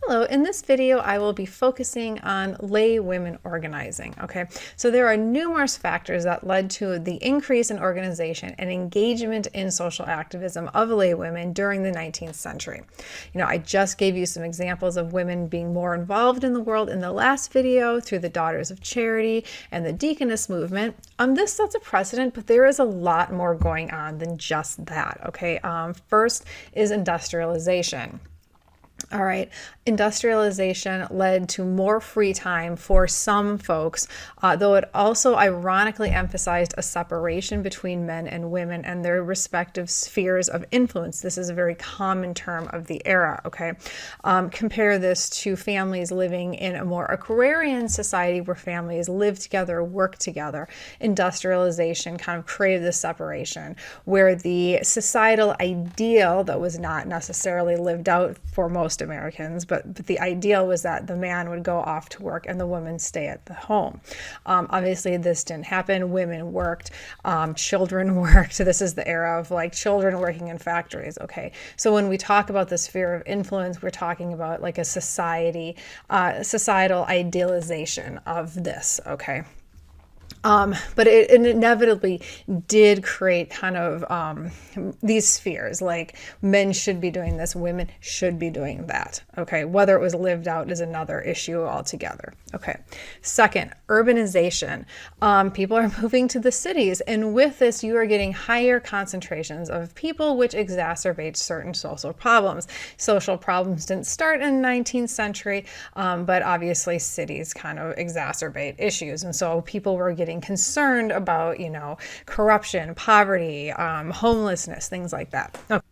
Hello, in this video I will be focusing on lay women organizing, okay? So there are numerous factors that led to the increase in organization and engagement in social activism of lay women during the 19th century. I just gave you some examples of women being more involved in the world in the last video through the Daughters of Charity and the Deaconess movement. This sets a precedent, but there is a lot more going on than just that, okay? First is industrialization. All right, industrialization led to more free time for some folks, though it also ironically emphasized a separation between men and women and their respective spheres of influence. This is a very common term of the era, okay? Compare this to families living in a more agrarian society where families live together, work together. Industrialization kind of created this separation where the societal ideal that was not necessarily lived out for most Americans, but the ideal was that the man would go off to work and the woman stay at the home. Obviously, this didn't happen. Women worked, children worked. This is the era of like children working in factories. Okay, so when we talk about the sphere of influence, we're talking about like a societal idealization of this. Okay. But it inevitably did create kind of these spheres, like men should be doing this, women should be doing that. Okay, whether it was lived out is another issue altogether. Okay, second, urbanization. People are moving to the cities, and with this, you are getting higher concentrations of people, which exacerbates certain social problems. Social problems didn't start in the 19th century, but obviously cities kind of exacerbate issues, and so people were getting concerned about, corruption, poverty, homelessness, things like that. Okay.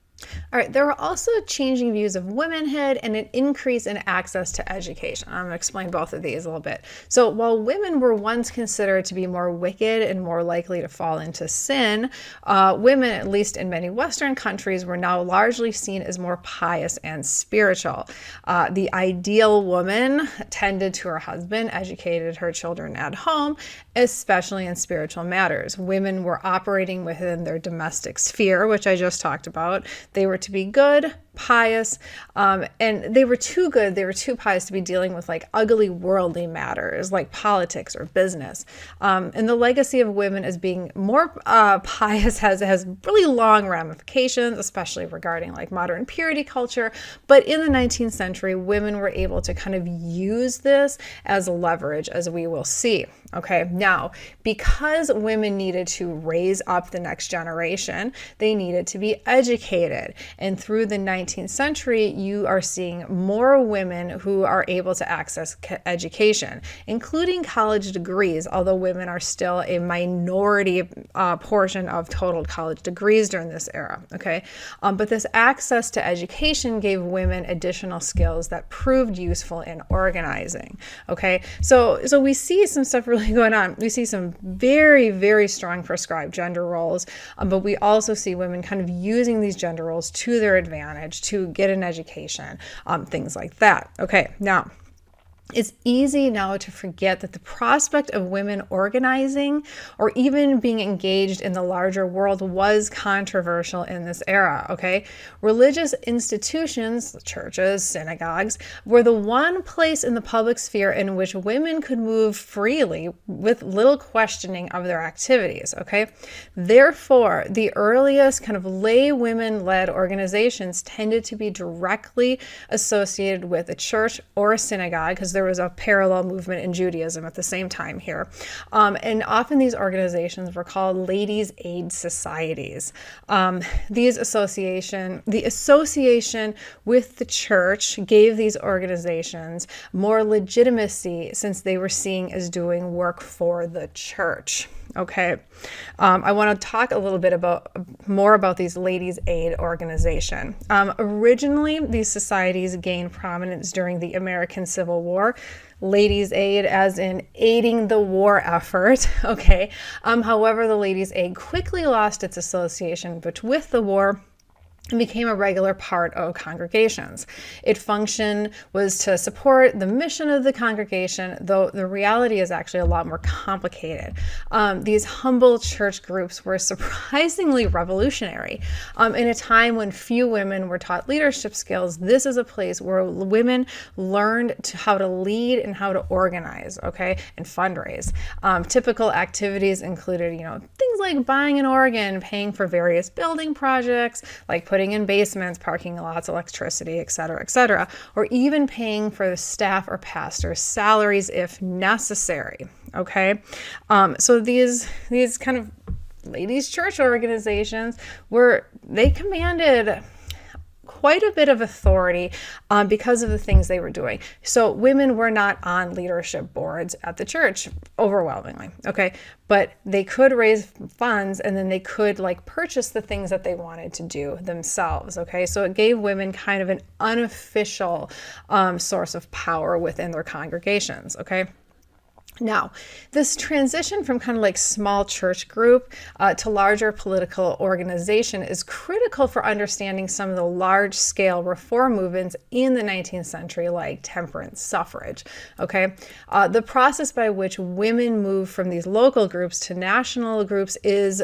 All right, there were also changing views of womanhood and an increase in access to education. I'm going to explain both of these a little bit. So while women were once considered to be more wicked and more likely to fall into sin, women, at least in many Western countries, were now largely seen as more pious and spiritual. The ideal woman tended to her husband, educated her children at home, especially in spiritual matters. Women were operating within their domestic sphere, which I just talked about. They were to be good, pious, and they were too good, they were too pious to be dealing with like ugly worldly matters like politics or business. And the legacy of women as being more pious has really long ramifications, especially regarding like modern purity culture. But in the 19th century, women were able to kind of use this as leverage, as we will see. Okay, now, because women needed to raise up the next generation, they needed to be educated. And through the 19th century, you are seeing more women who are able to access education, including college degrees, although women are still a minority portion of total college degrees during this era. Okay, but this access to education gave women additional skills that proved useful in organizing. Okay, so we see some stuff really going on. We see some very, very strong prescribed gender roles, but we also see women kind of using these gender roles to their advantage to get an education, things like that. Okay, now, it's easy now to forget that the prospect of women organizing or even being engaged in the larger world was controversial in this era, okay? Religious institutions, churches, synagogues, were the one place in the public sphere in which women could move freely with little questioning of their activities, okay? Therefore, the earliest kind of lay women-led organizations tended to be directly associated with a church or a synagogue, because there was a parallel movement in Judaism at the same time here. And often these organizations were called ladies' aid societies. The association with the church gave these organizations more legitimacy since they were seen as doing work for the church. Okay, I want to talk a little bit more about these ladies' aid organization. Originally, these societies gained prominence during the American Civil War. Ladies' aid as in aiding the war effort, okay? However, the ladies' aid quickly lost its association with the war and became a regular part of congregations. Its function was to support the mission of the congregation, though the reality is actually a lot more complicated. These humble church groups were surprisingly revolutionary. In a time when few women were taught leadership skills, this is a place where women learned how to lead and how to organize, okay, and fundraise. Typical activities included, things like buying an organ, paying for various building projects, like putting in basements, parking lots, electricity, etc., or even paying for the staff or pastor's salaries if necessary. Okay, so these kind of ladies' church organizations they commanded quite a bit of authority because of the things they were doing. So women were not on leadership boards at the church overwhelmingly, okay? But they could raise funds, and then they could purchase the things that they wanted to do themselves, okay? So it gave women kind of an unofficial source of power within their congregations, okay? Now, this transition from kind of small church group to larger political organization is critical for understanding some of the large-scale reform movements in the 19th century, like temperance, suffrage, okay? The process by which women move from these local groups to national groups is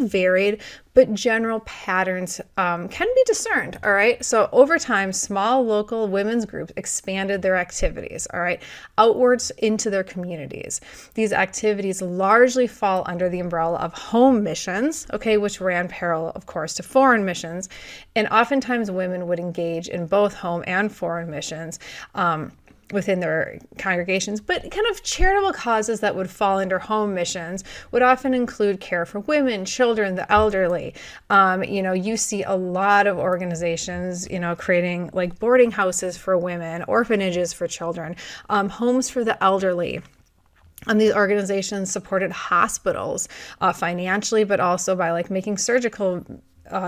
varied, but general patterns can be discerned, all right? So over time, small local women's groups expanded their activities, all right, outwards into their communities. These activities largely fall under the umbrella of home missions, okay, which ran parallel, of course, to foreign missions. And oftentimes women would engage in both home and foreign missions within their congregations, but kind of charitable causes that would fall under home missions would often include care for women, children, the elderly. You see a lot of organizations, creating boarding houses for women, orphanages for children, homes for the elderly. These organizations supported hospitals financially, but also by making surgical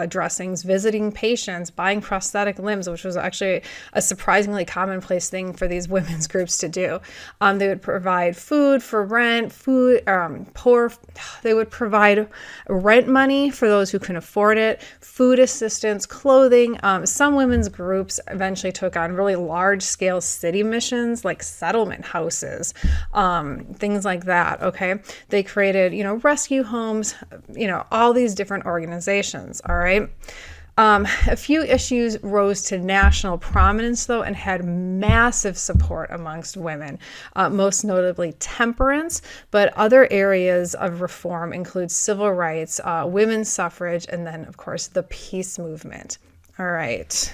dressings, visiting patients, buying prosthetic limbs, which was actually a surprisingly commonplace thing for these women's groups to do. They would provide food for rent, they would provide rent money for those who couldn't afford it, food assistance, clothing. Some women's groups eventually took on really large-scale city missions, like settlement houses, things like that, okay? They created, rescue homes, all these different organizations. All right. A few issues rose to national prominence, though, and had massive support amongst women, most notably temperance, but other areas of reform include civil rights, women's suffrage, and then, of course, the peace movement. All right.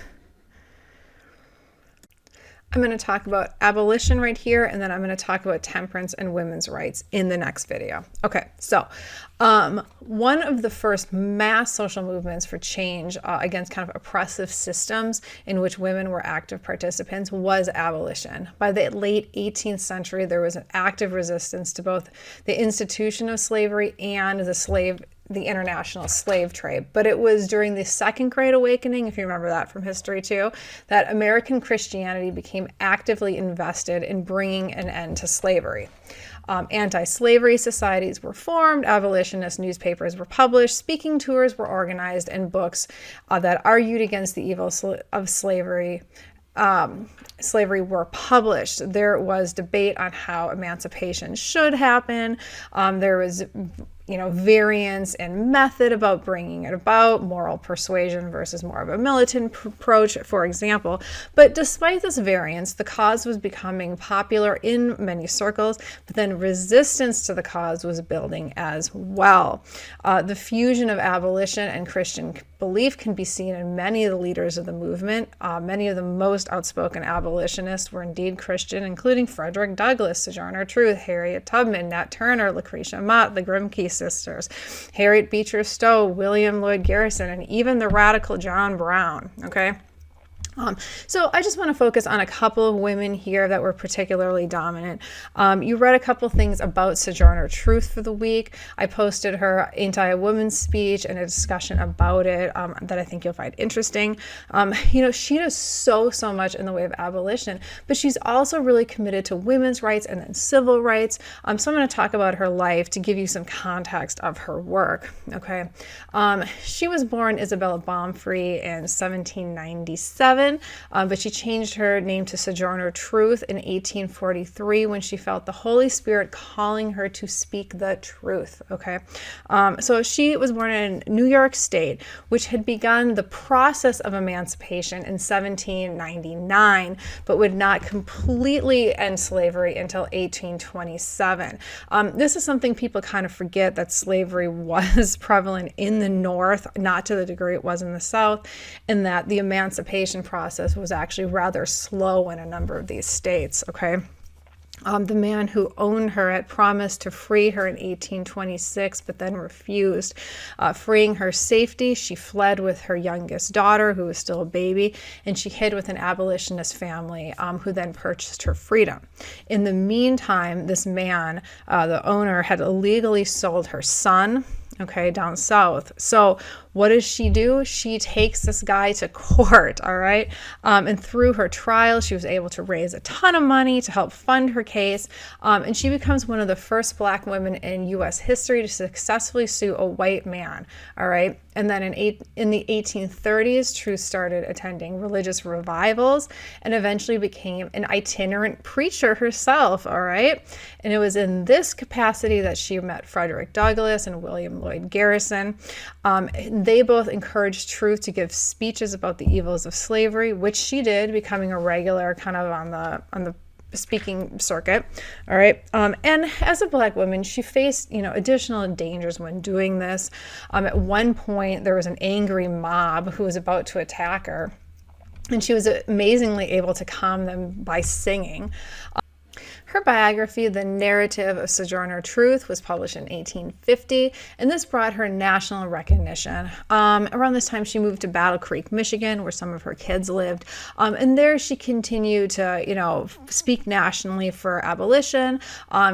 I'm going to talk about abolition right here, and then I'm going to talk about temperance and women's rights in the next video. Okay, so one of the first mass social movements for change against kind of oppressive systems in which women were active participants was abolition. By the late 18th century, there was an active resistance to both the institution of slavery and the international slave trade. But it was during the Second Great Awakening, if you remember that from history too, that American Christianity became actively invested in bringing an end to slavery. Anti-slavery societies were formed, abolitionist newspapers were published, speaking tours were organized, and books that argued against the evil of slavery were published. There was debate on how emancipation should happen. There was variance in method about bringing it about, moral persuasion versus more of a militant approach, for example. But despite this variance, the cause was becoming popular in many circles, but then resistance to the cause was building as well. The fusion of abolition and Christian belief can be seen in many of the leaders of the movement. Many of the most outspoken abolitionists were indeed Christian, including Frederick Douglass, Sojourner Truth, Harriet Tubman, Nat Turner, Lucretia Mott, the Grimke sisters, Harriet Beecher Stowe, William Lloyd Garrison, and even the radical John Brown, okay? So I just want to focus on a couple of women here that were particularly dominant. You read a couple things about Sojourner Truth for the week. I posted her Ain't I a Woman's speech and a discussion about it that I think you'll find interesting. She does so much in the way of abolition, but she's also really committed to women's rights and then civil rights. So I'm going to talk about her life to give you some context of her work. Okay. She was born Isabella Baumfree in 1797. But she changed her name to Sojourner Truth in 1843 when she felt the Holy Spirit calling her to speak the truth. Okay, so she was born in New York State, which had begun the process of emancipation in 1799, but would not completely end slavery until 1827. This is something people kind of forget, that slavery was prevalent in the North, not to the degree it was in the South, and that the emancipation process was actually rather slow in a number of these states. Okay. The man who owned her had promised to free her in 1826, but then refused. Freeing her safety, she fled with her youngest daughter, who was still a baby, and she hid with an abolitionist family who then purchased her freedom. In the meantime, this man, the owner, had illegally sold her son, down south. So what does she do? She takes this guy to court, all right? And through her trial, she was able to raise a ton of money to help fund her case. And she becomes one of the first Black women in U.S. history to successfully sue a white man, all right? And then in the 1830s, Truth started attending religious revivals and eventually became an itinerant preacher herself, all right? And it was in this capacity that she met Frederick Douglass and William Lloyd Garrison. They both encouraged Truth to give speeches about the evils of slavery, which she did, becoming a regular kind of on the speaking circuit. All right. And as a Black woman, she faced, additional dangers when doing this. At one point, there was an angry mob who was about to attack her, and she was amazingly able to calm them by singing. Her biography, The Narrative of Sojourner Truth, was published in 1850, and this brought her national recognition. Around this time, she moved to Battle Creek, Michigan, where some of her kids lived, and there she continued to, speak nationally for abolition.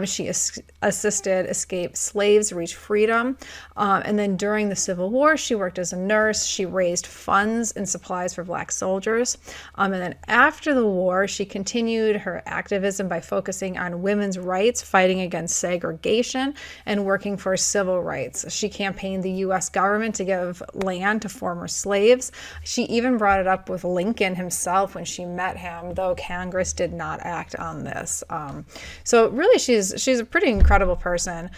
She assisted escaped slaves reach freedom, and then during the Civil War, she worked as a nurse. She raised funds and supplies for Black soldiers, and then after the war, she continued her activism by focusing on women's rights, fighting against segregation, and working for civil rights. She campaigned the U.S. government to give land to former slaves. She even brought it up with Lincoln himself when she met him, though Congress did not act on this. So really, she's a pretty incredible person.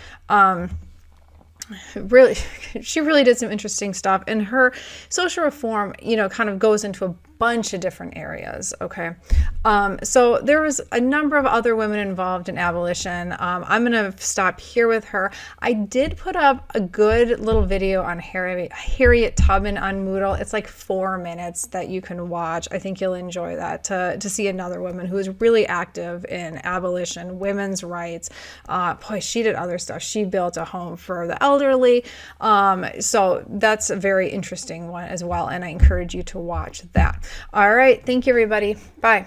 Really, she really did some interesting stuff, and her social reform, kind of goes into a bunch of different areas. Okay. So there was a number of other women involved in abolition. I'm going to stop here with her. I did put up a good little video on Harriet Tubman on Moodle. It's like 4 minutes that you can watch. I think you'll enjoy that to see another woman who is really active in abolition, women's rights. Boy, she did other stuff. She built a home for the elderly. So that's a very interesting one as well. And I encourage you to watch that. All right. Thank you, everybody. Bye.